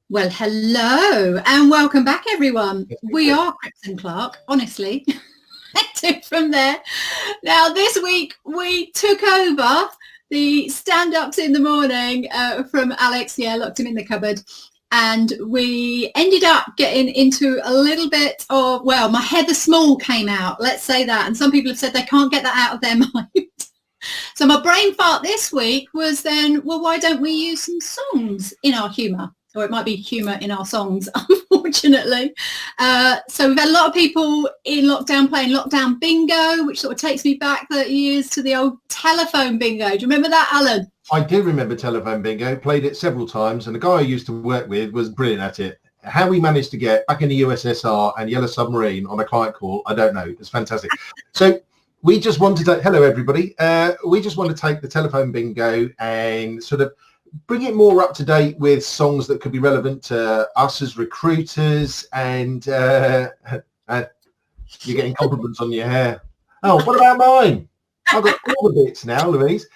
Well, hello and welcome back, everyone. We are Cripps Clarke, honestly. From there. Now, this week we took over the stand-ups in the morning from Alex. Yeah, locked him in the cupboard. And we ended up getting into a little bit of, well, my Heather Small came out, let's say that. And some people have said they can't get that out of their mind. So my brain fart this week was then, well, why don't we use some songs in our humour? Or it might be humour in our songs, unfortunately. So we've had a lot of people in lockdown playing lockdown bingo, which sort of takes me back 30 years to the old telephone bingo. Do you remember that, Alan? I do remember telephone bingo, played it several times, and the guy I used to work with was brilliant at it. How we managed to get back in the USSR and Yellow Submarine on a client call, I don't know. It's fantastic. So we just wanted to, hello everybody, we just want to take the telephone bingo and sort of bring it more up to date with songs that could be relevant to us as recruiters. And you're getting compliments on your hair. Oh, what about mine? I've got all the bits now, Louise.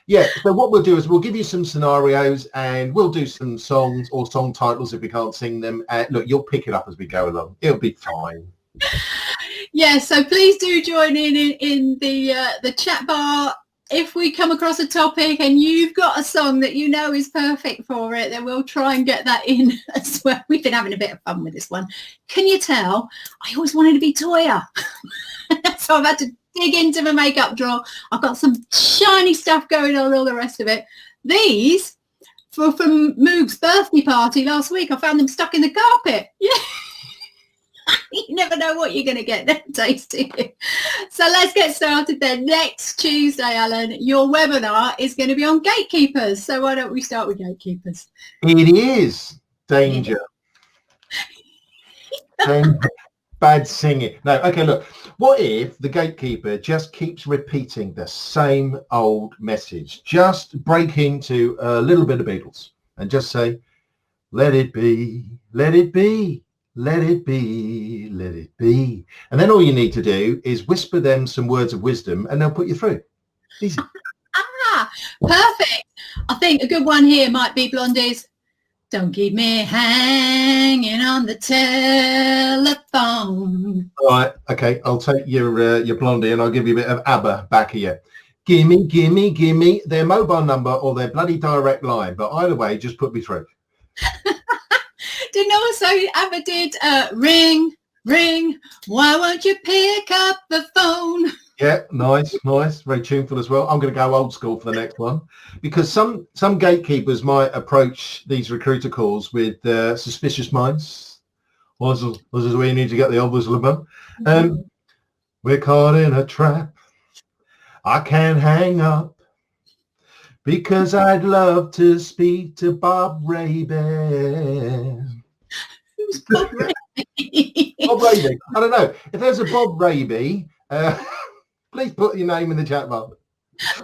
Yeah, so what we'll do is we'll give you some scenarios and we'll do some songs or song titles if we can't sing them. Look, you'll pick it up as we go along. It'll be fine. Yeah, so please do join in the chat bar. If we come across a topic and you've got a song that you know is perfect for it, then we'll try and get that in as well. We've been having a bit of fun with this one. Can you tell? I always wanted to be Toya. So I've had to dig into my makeup drawer. I've got some shiny stuff going on, all the rest of it. These were from Moog's birthday party last week. I found them stuck in the carpet. Yeah. You never know what you're going to get nowadays, do you? So let's get started then. Next Tuesday, Alan, your webinar is going to be on gatekeepers. So why don't we start with gatekeepers? It is danger. Bad singing. No, okay, look. What if the gatekeeper just keeps repeating the same old message? Just break into a little bit of Beatles and just say, let it be, let it be. Let it be, let it be. And then all you need to do is whisper them some words of wisdom and they'll put you through. Easy. Perfect. I think a good one here might be Blondie's Don't Keep Me Hanging on the Telephone. All right, okay, I'll take your Blondie and I'll give you a bit of ABBA back here. Gimme, gimme, gimme their mobile number or their bloody direct line. But either way, just put me through. Didn't also ABBA did ring, ring, why won't you pick up the phone? Yeah, nice. Very tuneful as well. I'm going to go old school for the next one because some gatekeepers might approach these recruiter calls with suspicious minds. Was this where you need to get the old whistle above? We're caught in a trap. I can't hang up. Because I'd love to speak to Bob Raby. Who's Bob Raby? Bob Raby. I don't know. If there's a Bob Raby, please put your name in the chat box.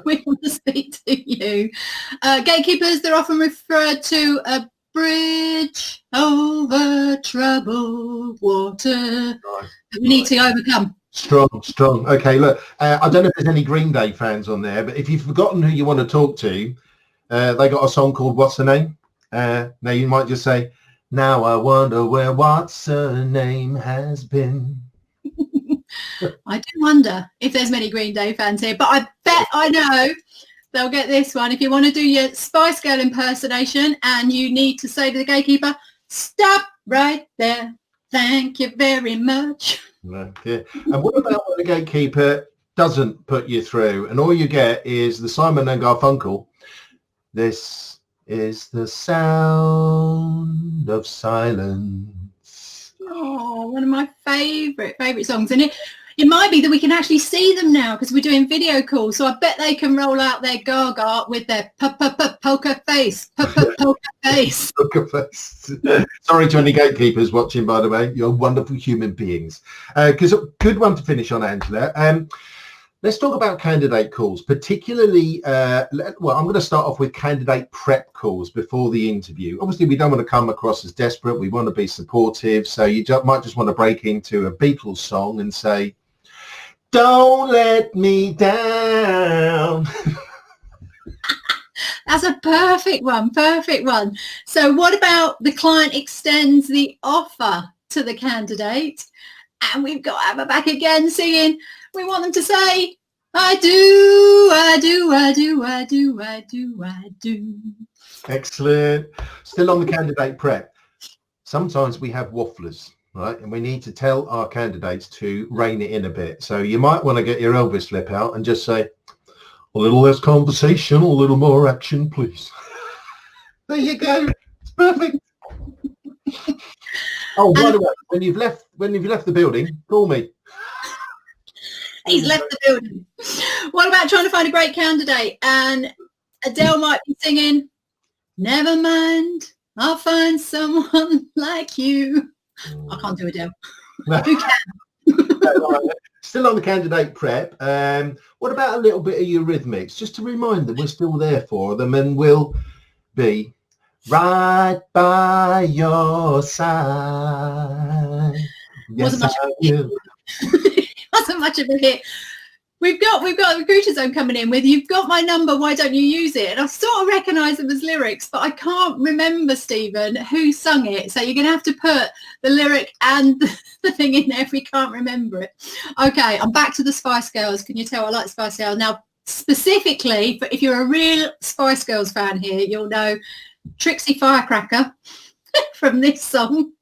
We want to speak to you. Gatekeepers, they're often referred to a bridge over troubled water that we need to overcome. Strong. Okay, look, I don't know if there's any Green Day fans on there, but if you've forgotten who you want to talk to, they got a song called What's Her Name? Now you might just say, now I wonder where What's Her Name has been. I do wonder if there's many Green Day fans here, but I bet I know they'll get this one. If you want to do your Spice Girl impersonation and you need to say to the gatekeeper, stop right there. Thank you very much. Okay. And what about when the gatekeeper doesn't put you through and all you get is the Simon and Garfunkel? This is the sound of silence. Oh, one of my favourite songs. And it might be that we can actually see them now because we're doing video calls. So I bet they can roll out their gaga with their poker face. Poker face. Poker face. Sorry to any gatekeepers watching, by the way. You're wonderful human beings. Because a good one to finish on, Angela. Let's talk about candidate calls, particularly, well, I'm going to start off with candidate prep calls before the interview. Obviously, we don't want to come across as desperate. We want to be supportive. So you might just want to break into a Beatles song and say, don't let me down. That's a perfect one. Perfect one. So what about the client extends the offer to the candidate, and we've got Emma back again singing. We want them to say, I do, I do, I do, I do, I do, I do. Excellent. Still on the candidate prep. Sometimes we have wafflers, right? And we need to tell our candidates to rein it in a bit. So you might want to get your Elvis flip out and just say, a little less conversation, a little more action, please. There you go. It's perfect. Oh, by the way, when you've left the building, call me. He's left the building. What about trying to find a great candidate? And Adele might be singing, never mind, I'll find someone like you. I can't do Adele. Who can? Still on the candidate prep. What about a little bit of Eurythmics? Just to remind them we're still there for them and we'll be right by your side. Wasn't much of a hit. We've got a recruiter zone coming in with, you've got my number, why don't you use it? And I sort of recognise them as lyrics, but I can't remember, Stephen, who sung it. So you're going to have to put the lyric and the thing in there if we can't remember it. Okay, I'm back to the Spice Girls. Can you tell I like Spice Girls? Now, specifically, if you're a real Spice Girls fan here, you'll know Trixie Firecracker from this song,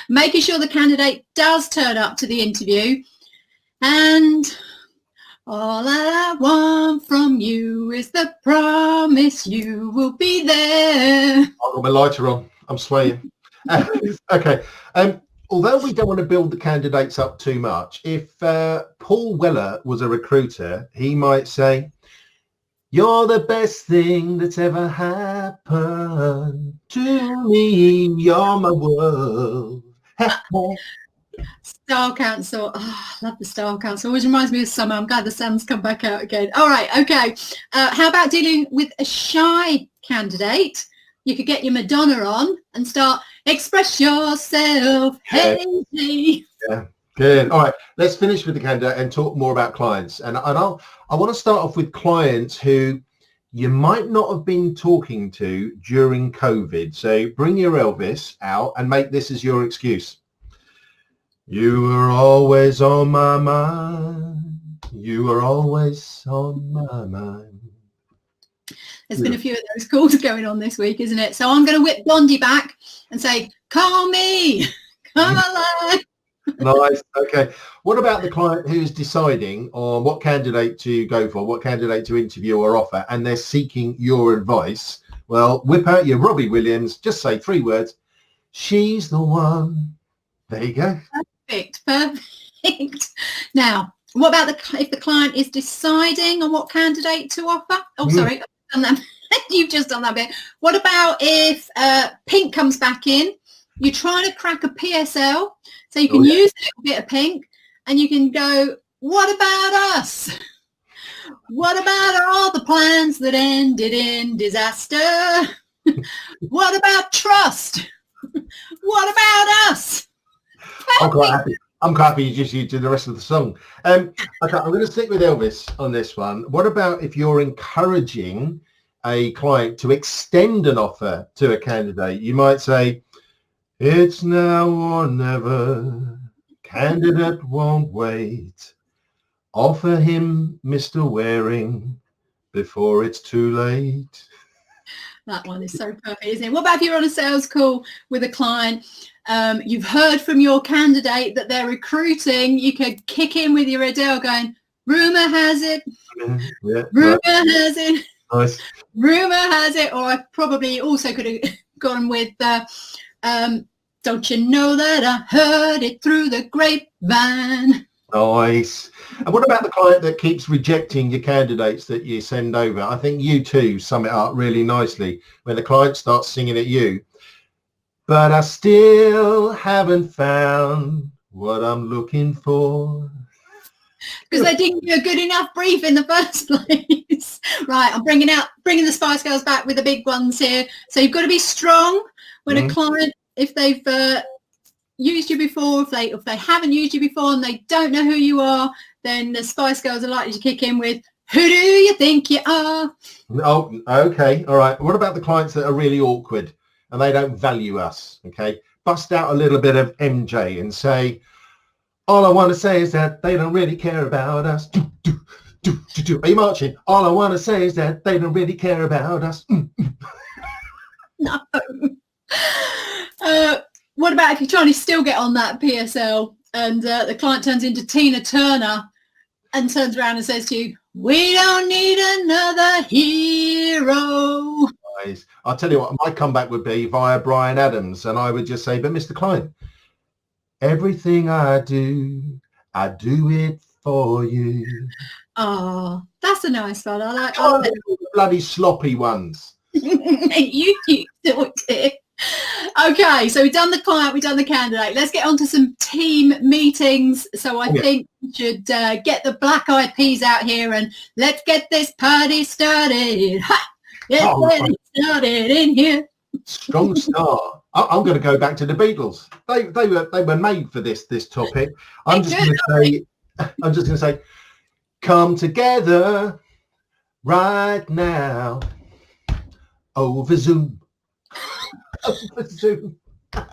making sure the candidate does turn up to the interview. And all I want from you is the promise you will be there. I've got my lighter on. I'm swaying. Okay. Although we don't want to build the candidates up too much, if Paul Weller was a recruiter, he might say, you're the best thing that's ever happened to me. You're my world. Style Council. Oh, I love the Style Council. Always reminds me of summer. I'm glad the sun's come back out again. All right, okay. How about dealing with a shy candidate? You could get your Madonna on and start, express yourself. Hey. Yeah, good. All right, let's finish with the candidate and talk more about clients. And I want to start off with clients who you might not have been talking to during COVID. So bring your Elvis out and make this as your excuse. You were always on my mind. You were always on my mind. There's been a few of those calls going on this week, isn't it? So I'm going to whip Blondie back and say, call me, come alive. Nice. Okay. What about the client who's deciding on what candidate to go for, what candidate to interview or offer, and they're seeking your advice? Well, whip out your Robbie Williams. Just say 3 words. She's the one. There you go. Perfect. Now, what about if the client is deciding on what candidate to offer? Oh, sorry, I've done that. You've just done that bit. What about if Pink comes back in? You're trying to crack a PSL, so you can use a little bit of Pink, and you can go, what about us? What about all the plans that ended in disaster? What about trust? What about us? I'm quite happy. I'm quite happy you just used the rest of the song. Okay, I'm going to stick with Elvis on this one. What about if you're encouraging a client to extend an offer to a candidate? You might say, it's now or never. Candidate won't wait. Offer him Mr. Waring before it's too late. That one is so perfect, isn't it? What about if you're on a sales call with a client? You've heard from your candidate that they're recruiting. You could kick in with your Adele going, rumor has it. Yeah, rumor has it. Nice. Rumor has it. Or I probably also could have gone with, don't you know that I heard it through the grapevine. Nice. And what about the client that keeps rejecting your candidates that you send over? I think you two sum it up really nicely when the client starts singing at you. But I still haven't found what I'm looking for. Because they didn't do a good enough brief in the first place. Right, I'm bringing the Spice Girls back with the big ones here. So you've got to be strong when a client, if they've used you before, if they haven't used you before and they don't know who you are, then the Spice Girls are likely to kick in with, Who do you think you are? Oh, okay. All right. What about the clients that are really awkward and they don't value us? Okay. Bust out a little bit of MJ and say, all I want to say is that they don't really care about us. Are you marching? All I want to say is that they don't really care about us. No. What about if you're trying to still get on that PSL and the client turns into Tina Turner and turns around and says to you, we don't need another hero. Guys, I'll tell you what, my comeback would be via Brian Adams, and I would just say, but Mr. Klein, everything I do it for you. Oh, that's a nice one. I like all the bloody sloppy ones. You do it. Okay, so we've done the client, we've done the candidate. Let's get on to some team meetings. So I think we should get the Black Eyed Peas out here and let's get this party started. Ha! Get it started in here. Strong start. I'm going to go back to the Beatles. They were made for this topic. I'm just going to say, come together right now over Zoom. Over Zoom. That's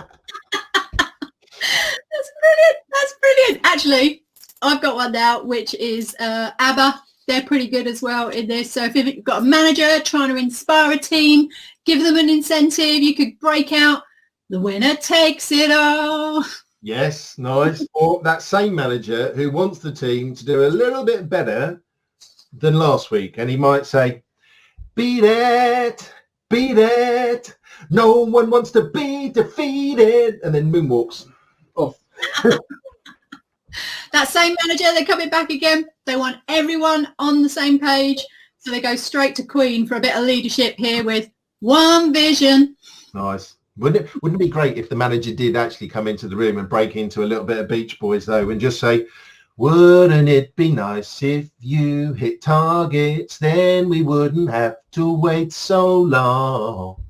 brilliant. That's brilliant. Actually, I've got one now, which is ABBA. They're pretty good as well in this. So if you've got a manager trying to inspire a team, give them an incentive, you could break out the winner takes it all. Yes, nice. Or that same manager who wants the team to do a little bit better than last week. And he might say, beat it, no one wants to be defeated. And then moonwalks off. That same manager, they're coming back again. They want everyone on the same page. So they go straight to Queen for a bit of leadership here with one vision. Nice. Wouldn't it be great if the manager did actually come into the room and break into a little bit of Beach Boys, though, and just say, wouldn't it be nice if you hit targets, then we wouldn't have to wait so long.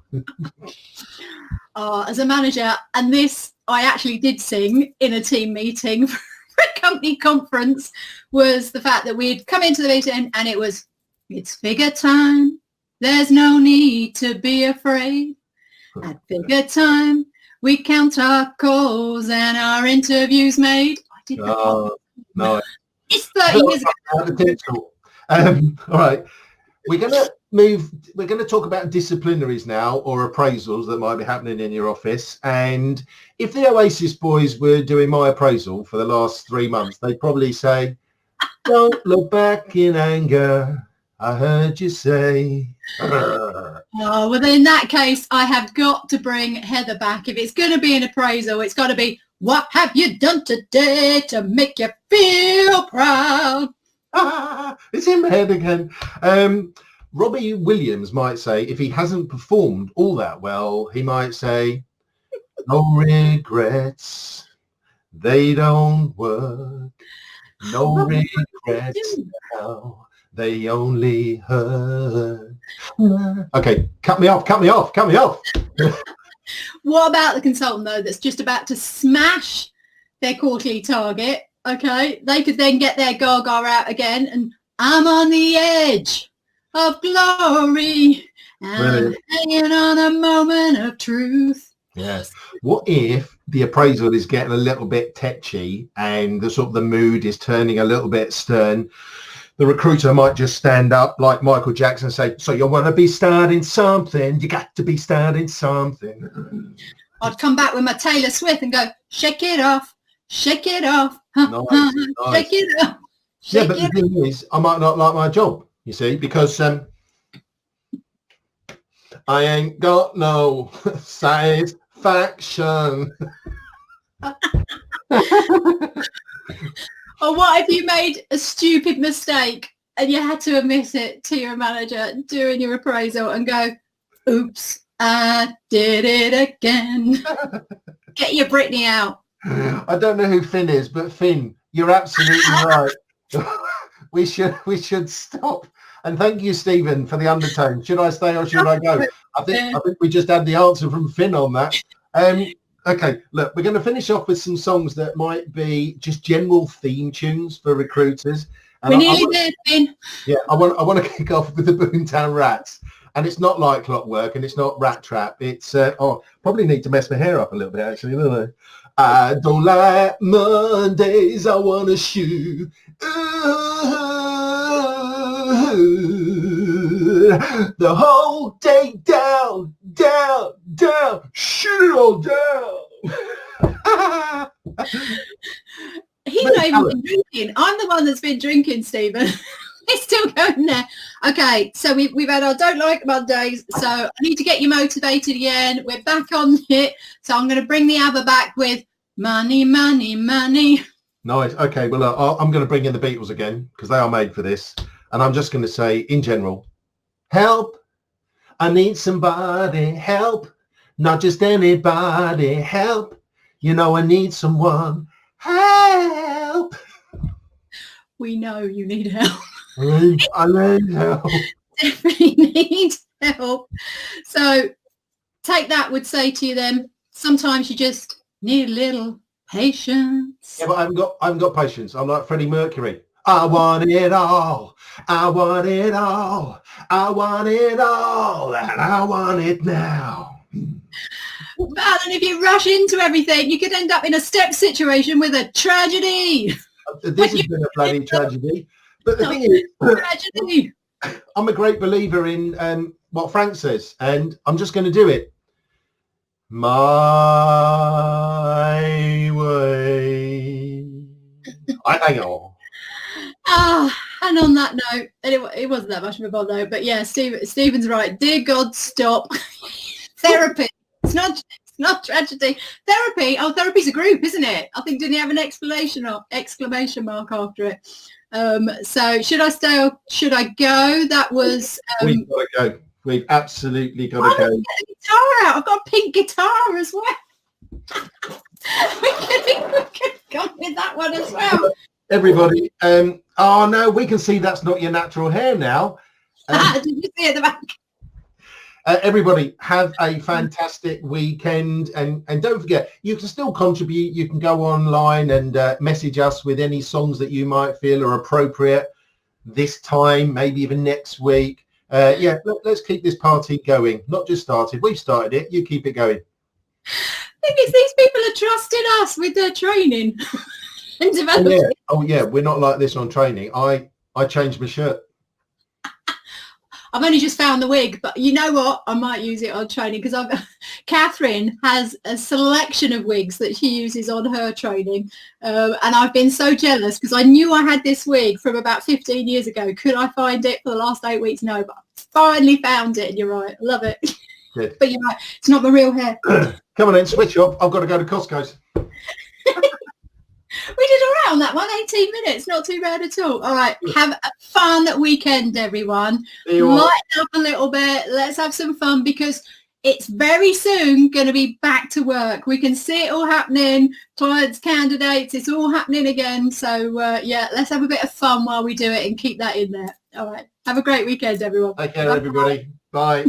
As a manager, and this I actually did sing in a team meeting for a company conference, was the fact that we'd come into the meeting and it was, it's figure time. There's no need to be afraid. At figure time, we count our calls and our interviews made. I did that. Oh, no. It's 30 years ago. All right. We're going to talk about disciplinaries now, or appraisals that might be happening in your office. And if the Oasis boys were doing my appraisal for the last 3 months, they'd probably say, don't look back in anger. I heard you say. Oh, well, in that case, I have got to bring Heather back. If it's going to be an appraisal, it's got to be, what have you done today to make you feel proud? It's in my head again. Robbie Williams might say, if he hasn't performed all that well, he might say, no regrets, they don't work. No regrets now. They only hurt. Okay, cut me off. What about the consultant, though, that's just about to smash their quarterly target? Okay, they could then get their gaga out again and I'm on the edge of glory and hanging on a moment of truth. Yes. What if the appraisal is getting a little bit tetchy and the mood is turning a little bit stern? The recruiter might just stand up like Michael Jackson and say, so you want to be starting something, you got to be starting something. I'd come back with my Taylor Swift and go, shake it off, shake it off, nice. Shake it off. Yeah, but the thing is, I might not like my job, you see, because I ain't got no satisfaction. Or what if you made a stupid mistake and you had to admit it to your manager during your appraisal and go, oops, I did it again. Get your Britney out. I don't know who Finn is, but Finn, you're absolutely right. We should stop. And thank you, Stephen, for the undertone. Should I stay or should I go? I think we just had the answer from Finn on that. Okay, look, we're going to finish off with some songs that might be just general theme tunes for recruiters. We're nearly there, Finn. Yeah, I want to kick off with the Boomtown Rats. And it's not like Clockwork, and it's not Rat Trap. It's probably need to mess my hair up a little bit, actually, don't I? I don't like Mondays, I want to shoot. The whole day down, down, down, shoot it all down. He's not even been drinking. I'm the one that's been drinking, Stephen. It's still going there. Okay, so we've had our Don't Like Mondays, so I need to get you motivated again. We're back on it, so I'm going to bring the ABBA back with Money, Money, Money. Nice. Okay, well, I'm going to bring in the Beatles again, because they are made for this. And I'm just going to say, in general, help. I need somebody, help. Not just anybody, help. You know, I need someone, help. We know you need help. I need help. Definitely need help. So Take That would say to you then, sometimes you just need a little patience. Yeah, but I haven't got patience. I'm like Freddie Mercury. I want it all. I want it all. I want it all. And I want it now. But if you rush into everything, you could end up in a step situation with a tragedy. This has been a bloody tragedy. But the thing is, tragedy. I'm a great believer in what Frank says, and I'm just going to do it. My way. I hang on. And on that note, and it wasn't that much of a bother though, but yeah, Stephen's right. Dear God, stop. Therapy. It's not tragedy. Therapy. Oh, therapy's a group, isn't it? I think, didn't he have an exclamation mark after it? So should I stay or should I go? That was We've got to go. We've absolutely got to go. Get a guitar out. I've got a pink guitar as well. we could go with that one as well. Everybody, oh no, we can see that's not your natural hair now. Did you see at the back? Everybody, have a fantastic weekend, and don't forget, you can still contribute. You can go online and message us with any songs that you might feel are appropriate this time, maybe even next week. Let's keep this party going. Not just started, we've started it. You keep it going. Because these people are trusting us with their training and development. Oh yeah, we're not like this on training. I changed my shirt. I've only just found the wig, but you know what? I might use it on training because Catherine has a selection of wigs that she uses on her training. And I've been so jealous because I knew I had this wig from about 15 years ago. Could I find it for the last 8 weeks? No, but I finally found it. And you're right. I love it. Good. But you're right. It's not my real hair. Come on then, switch off. I've got to go to Costco's. We did all right on that one, 18 minutes, not too bad at all. All right, have a fun weekend, everyone. Lighten up a little bit. Let's have some fun because it's very soon going to be back to work. We can see it all happening. Clients, candidates, it's all happening again. So, let's have a bit of fun while we do it and keep that in there. All right, have a great weekend, everyone. Take care, everybody. Bye.